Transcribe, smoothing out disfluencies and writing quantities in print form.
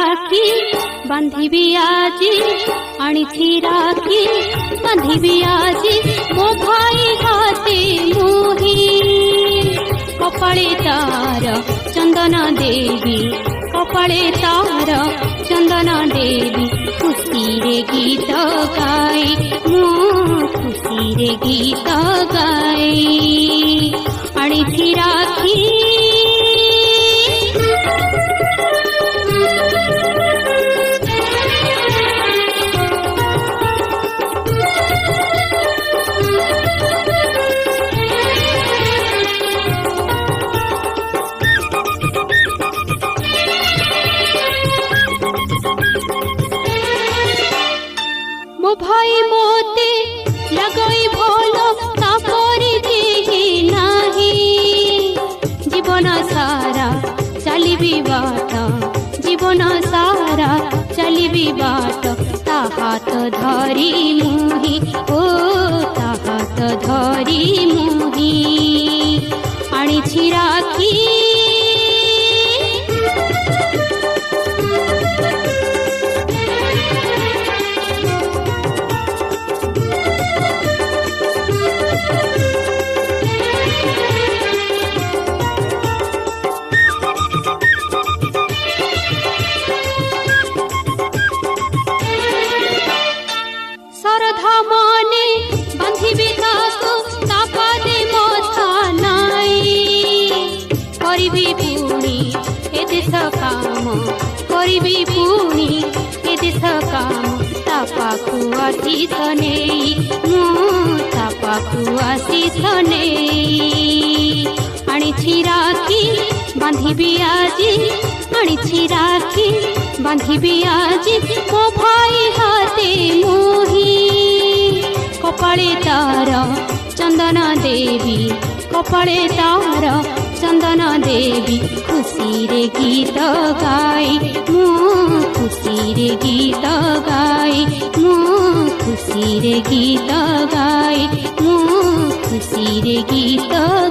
राखी बांधिबी आजी आनिछि राखी बांधिबी आजी मो भाई हाथे मोही कपाळे तार चंदन देवी कपाळे तार चंदन देवी खुशी रे गीत गाए मो खुशी रे गीत गाए आनिछि राखी मो भाई मोते लगई भोलो तापरी देहि नाही जीवन सारा चलिबी बाट जीवन सारा चलिबी बाट ता हाथ धरी मुही ओ ता हाथ धरी मुही आनिछि राखी श्रद्धा माने बांधिबी ताको तापादे मथा नाई करिबी पुणी ए देश काम करिबी पुणी ए देश काम तापाकु आशीष नेई मो तापाकु आशीष नेई आनिछि राखी बांधिबी आजी आनिछि राखी बांधिबी आजी मो भाई हाथे मोही कपाळे तार चंदन देवी कपाळे तार चंदन देवी खुशी रे गीत गाए मो खुशी रे गीत गाए मो खुशी रे गीत गाए मो खुशी रे गीत